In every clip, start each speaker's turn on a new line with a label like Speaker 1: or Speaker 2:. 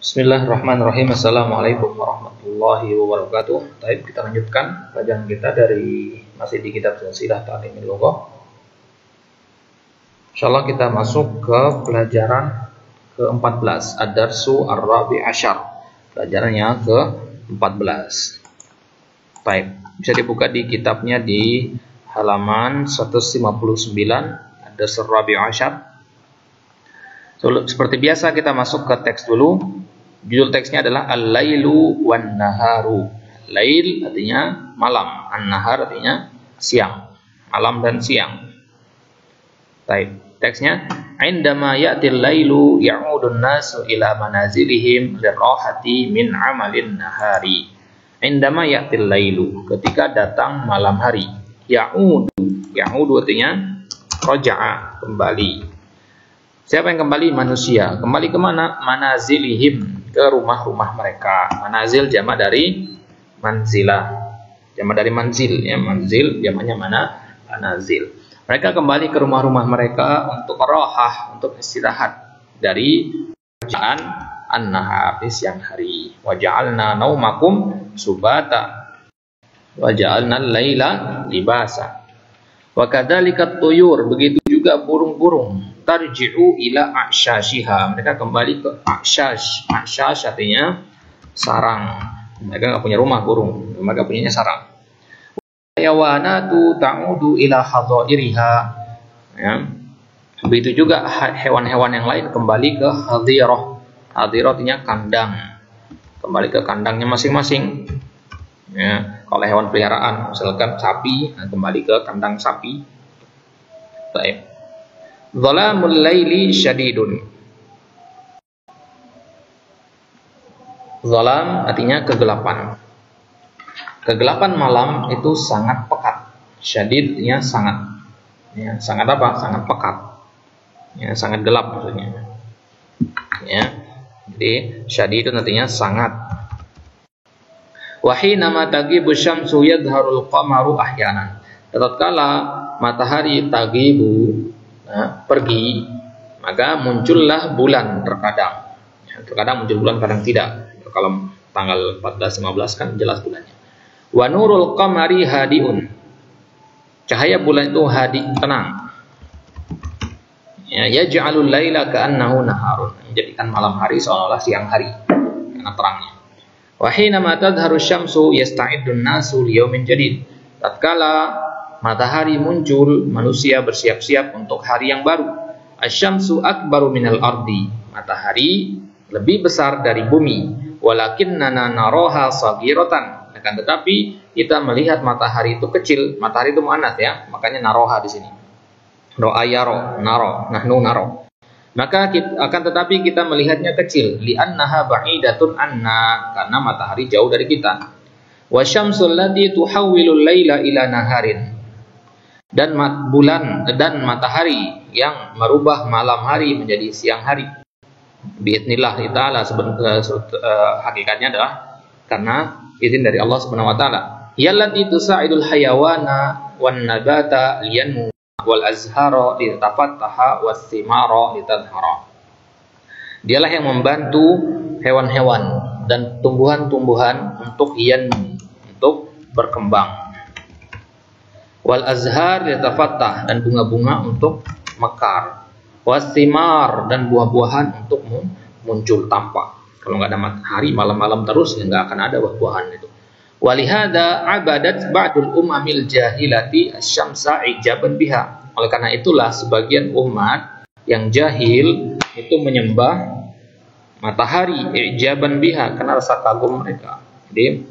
Speaker 1: Bismillahirrahmanirrahim. Assalamualaikum warahmatullahi wabarakatuh. Baik, kita lanjutkan pelajaran kita dari masih di kitab Silsilah Ta'limil Lughah. Insyaallah kita masuk ke pelajaran ke-14, Ad-Darsu Ar-Rabi' Asyar. Pelajaran yang ke-14. Baik, bisa dibuka di kitabnya di halaman 159, Ad-Darsu Ar-Rabi' Asyar. Seperti biasa kita masuk ke teks dulu. Judul teksnya adalah Al-Lailu wan Naharu. Lail artinya malam, An-Nahar artinya siang, malam dan siang. Baik, teksnya indama ya'til lailu ya'udun nasu ila manazilihim lirahati min amalin nahari. Indama ya'til lailu, ketika datang malam hari. Ya'udu artinya raja'a, kembali. Siapa yang kembali? Manusia. Kembali kemana? Manazilihim, ke rumah-rumah mereka. Manazil jamak dari manzilah, jamak dari manzil, ya. Manzil jamaknya mana? Manazil. Mereka kembali ke rumah-rumah mereka untuk rohah, untuk istirahat dari kerjaan an-nahar, di siang hari. Wa ja'alna naumakum subata wa ja'alna al-laila libasa. Wa kadzalika tuyur, begitu juga burung-burung. Tarji'u ila a'syashiha, mereka kembali ke a'syash. A'syash artinya sarang. Mereka enggak punya rumah burung, mereka punyanya sarang. Hayawanatu ta'udu ila hadhairiha, ya. Begitu juga hewan-hewan yang lain kembali ke hadhirah. Hadhirah artinya kandang, kembali ke kandangnya masing-masing, ya. Kalau hewan peliharaan misalkan sapi, nah kembali ke kandang sapi. Baik. Dhalamul laili syadidun. Dhalam artinya kegelapan. Kegelapan malam itu sangat pekat. Syadid artinya sangat. Ya, sangat apa? Sangat pekat. Ya, sangat gelap maksudnya. Ya. Jadi syadidun artinya sangat. Wa hina ma tagibu syamsu yadharul qamaru ahyanan. Tatkala matahari tagibu, nah, pergi, maka muncullah bulan terkadang. Ya, terkadang muncul bulan, kadang tidak. Ya, kalau tanggal 14-15 kan jelas bulannya. Wa nurul qamari hadiun. Cahaya bulan itu hadi, tenang. Ya, yaj'alul laila ka'annahu naharun. Menjadikan malam hari seolah-olah siang hari karena terangnya. Wa hina ma tadhharu syamsu yasta'iddun nasu liyaumin jadid. Tatkala matahari muncul, manusia bersiap-siap untuk hari yang baru. Asy-syamsu akbaru minal ardi. Matahari lebih besar dari bumi. Walakinnana naraha saghiratan. Akan tetapi kita melihat matahari itu kecil. Matahari itu muannats, ya, makanya naroha di sini. Ro'a yaro, naro, nahnu naro. Maka akan tetapi kita melihatnya kecil. Li'annaha ba'idatun anna, karena matahari jauh dari kita. Wasyamsul lati tuhawwilul laila ila naharin. Dan bulan dan matahari yang merubah malam hari menjadi siang hari. Biidznillah ta'ala, hakikatnya adalah karena izin dari Allah Subhanahu wa taala. Yallati tusa'idul hayawana wan nabata liyanmu wal azhara litafattaha was thimara litadhhara. Dialah yang membantu hewan-hewan dan tumbuhan-tumbuhan untuk yanmu, untuk berkembang. Wal azhar yatafattah, dan bunga-bunga untuk mekar. Wasthimar, dan buah-buahan untuk muncul tampak. Kalau nggak ada matahari malam-malam terus, ya nggak akan ada buah-buahan itu. Walihada abadat ba'dul umamil jahilati asy-syamsa ijaban biha. Oleh karena itulah sebagian umat yang jahil itu menyembah matahari ijaban biha, karena rasa kagum mereka. Jadi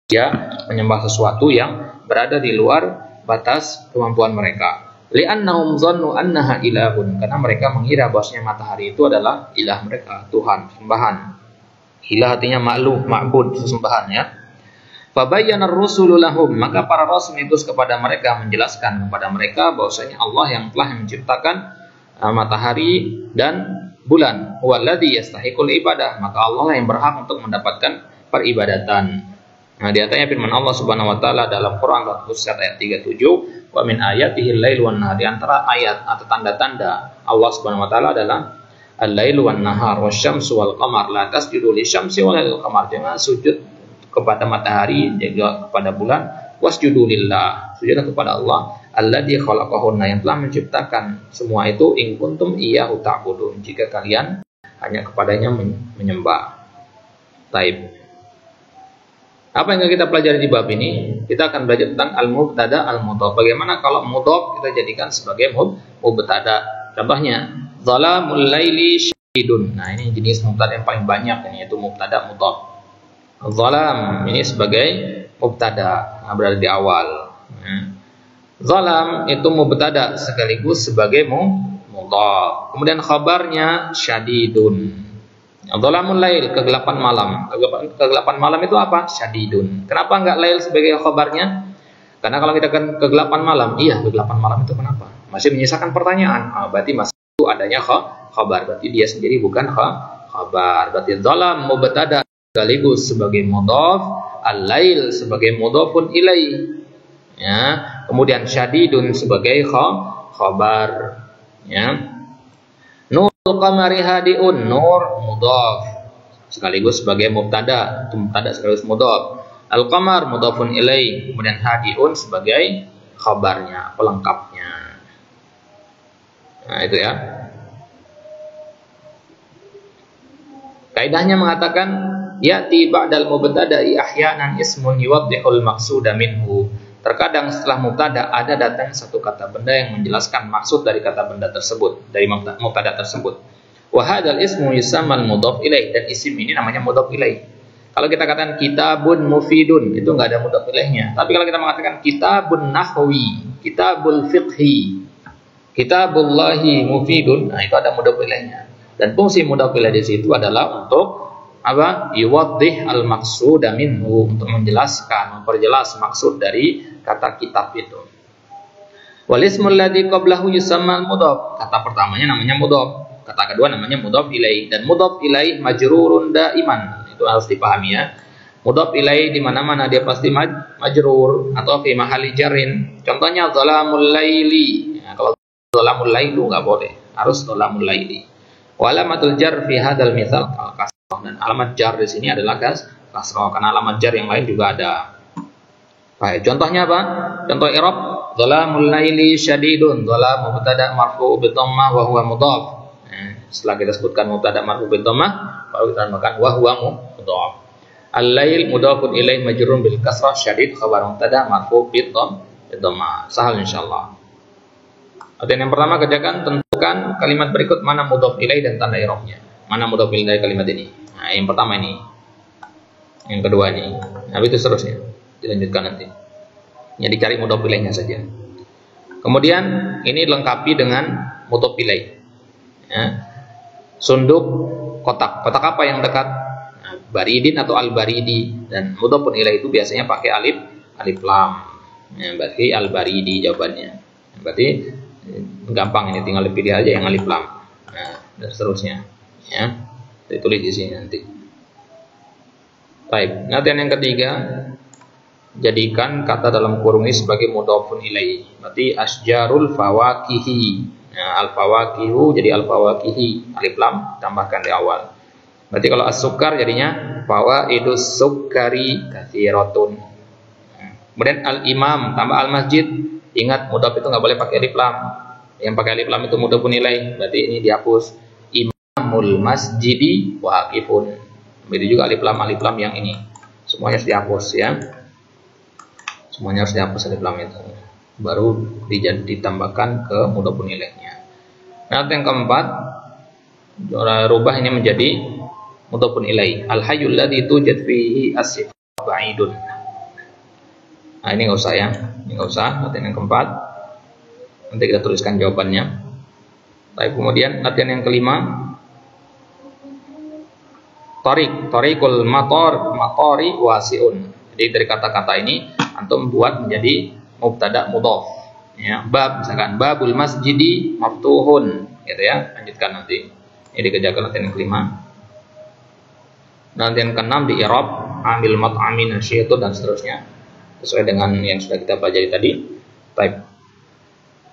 Speaker 1: dia menyembah sesuatu yang berada di luar batas kemampuan mereka. Li'annahum dhannu annaha ilahun, karena mereka mengira bahwasanya matahari itu adalah ilah mereka, Tuhan, sembahan. Ilah artinya ma'luh, ma'bud, sesembahan, ya. Fabayyana ar-rusulu lahum, maka para rasul itu kepada mereka menjelaskan kepada mereka bahwasanya Allah yang telah menciptakan matahari dan bulan. Walladzi yastahiqul ibadah, maka Allah yang berhak untuk mendapatkan peribadatan. Nah, di antaranya firman Allah Subhanahu wa taala dalam Quran surat Fussilat ayat 37, wa min ayatihi al-lail wan nahar. Di antara ayat atau tanda-tanda Allah Subhanahu wa taala adalah al-lailu wan nahar wasyamsu wal qamar la tasjudu lisyamsi wal qamar. Jangan sujud kepada matahari, juga kepada bulan. Wasjudu lillah, sujudlah kepada Allah alladzi khalaqahunna, yang telah menciptakan semua itu, in kuntum iyyahu ta'budun, jika kalian hanya kepadanya menyembah. Taib. Apa yang kita pelajari di bab ini? Kita akan belajar tentang al-mubtada al-mudhaf. Bagaimana kalau mudhaf kita jadikan sebagai mubtada? Contohnya, zalamul laili syadidun. Nah, ini jenis mubtada yang paling banyak ini, yaitu mubtada mudhaf. Zalam ini sebagai mubtada, berada di awal. Zalam itu mubtada sekaligus sebagai mudhaf. Kemudian khabarnya syadidun. Zalamul lail, kegelapan malam. Kegelapan malam itu apa? Syadidun. Kenapa enggak lail sebagai khabarnya? Karena kalau kita kan kegelapan malam, iya kegelapan malam itu kenapa? Masih menyisakan pertanyaan. Berarti masih itu adanya khabar. Berarti dia sendiri bukan khabar. Berarti zalam mubtada sekaligus sebagai mudhaf, al-lail sebagai mudhafun ilaih. Ya, kemudian syadidun sebagai khabar. Ya. Nurul qamari hadiun, nur mudhaf sekaligus sebagai mubtada, mubtada sekaligus mudhaf. Al-qamar mudhafun ilaih, kemudian hadiun sebagai khabarnya, pelengkapnya. Nah, itu ya. Kaidahnya mengatakan ya'ti ba'dal mubtada'i ahyanan ismun yuwaddihul maqsuda minhu. Terkadang setelah mubtada ada datang satu kata benda yang menjelaskan maksud dari kata benda tersebut, dari mubtada tersebut. Wa hadzal ismu yusammal mudhaf ilaih, dan isim ini namanya mudhaf ilaih. Kalau kita katakan kitabun mufidun, itu enggak ada mudhaf ilaihnya. Tapi kalau kita mengatakan kitabun nahwi, kitabul fiqhi, kitabullahi mufidun, nah itu ada mudhaf ilaihnya. Dan fungsi mudhaf ilaih di situ adalah untuk apa? Yuwaddih al-maqsuda minhu, untuk menjelaskan, memperjelas maksud dari kata kitab itu. Wal ismul ladzi qablahu yusamma al-mudhaf. Kata pertamanya namanya mudhaf, kata kedua namanya mudhaf ilaih, dan mudhaf ilaih majrurun daiman. Itu harus dipahami ya. Mudhaf ilaih di mana-mana dia pasti majrur atau fi mahalli jarrin. Contohnya zalamul laili. Ya, kalau zalamul lailu enggak boleh, harus zalamul laili. Wa alamatul jar fi hadzal mitsal kasrah, dan alamat jar di sini adalah kasrah, karena alamat jar yang lain juga ada. Baik, contohnya apa? Contoh i'rab, zalamul laili syadidun, zalam mubtada marfu' bi dhammah wa huwa mudhaf. Setelah kita sebutkan mubtada marfu' bi dhammah, baru kita tambahkan wa huwa mudhaf. Al-lail mudhafun ilaih majrurun bil kasrah, syadid khabar mubtada marfu' bi dhammah. Sahal insyaallah. Artinya yang pertama kerjakan, tentukan kalimat berikut mana mudhaf ilaih dan tanda i'rabnya. Mana mudhaf ilaih dari kalimat ini? Nah, yang pertama ini. Yang kedua ini. Nah, itu seterusnya. Dilanjutkan nanti. Ya, dicari mudhaf ilaihnya saja. Kemudian ini lengkapi dengan mudhaf ilaih. Ya. Sunduk kotak. Kotak apa yang dekat? Nah, baridin atau al-baridi, dan mudhafun ilaih itu biasanya pakai alif lam. Ya, berarti al-baridi jawabannya. Berarti gampang, ini tinggal dipilih aja yang alif lam. Nah, dan seterusnya. Ya, ditulis di sini nanti. Baik, latihan yang ketiga, jadikan kata dalam kurung ini sebagai mudhafun ilaih. Berarti asjarul fawakihi. Nah, al-fawakihu jadi al-fawakihi, alif lam tambahkan di awal. Berarti kalau as-sukar jadinya fawaidus sukari katsiratun. Kemudian al-imam tambah al-masjid. Ingat, mudhaf itu nggak boleh pakai alif lam. Yang pakai alif lam itu mudhafun ilaih. Berarti ini dihapus. Imamul masjidi waqifun. Begitu juga alif lam yang ini. Semuanya harus dihapus ya. Semuanya harus dihapus alif lam itu. Baru ditambahkan ke mudhafun ilaihnya. Nah, yang keempat, rubah ini menjadi mudhafun ilaih. Al-hayyul ladzi tujad fihi as-sifat ba'idun. Nah, ini enggak usah ya. Ini enggak usah. Latihan yang keempat. Nanti kita tuliskan jawabannya. Baik, kemudian latihan yang kelima. Tariqul matori wasi'un. Jadi dari kata-kata ini antum buat menjadi mubtada mudhaf. Ya, bab misalkan babul masjidi maftuhun, gitu ya. Lanjutkan nanti. Ini dikerjakan latihan yang kelima. Latihan keenam di i'rab amil mat'amin nasyitun dan seterusnya. Sesuai dengan yang sudah kita pelajari tadi. Baik.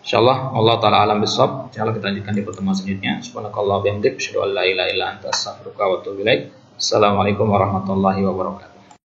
Speaker 1: Insyaallah Allah taala alam bisawab. Insyaallah kita lanjutkan di pertemuan selanjutnya. Subhanakallah wa bihamdik, asyhadu an la ilaha illa anta, astaghfiruka wa atubu ilaik. Assalamualaikum warahmatullahi wabarakatuh.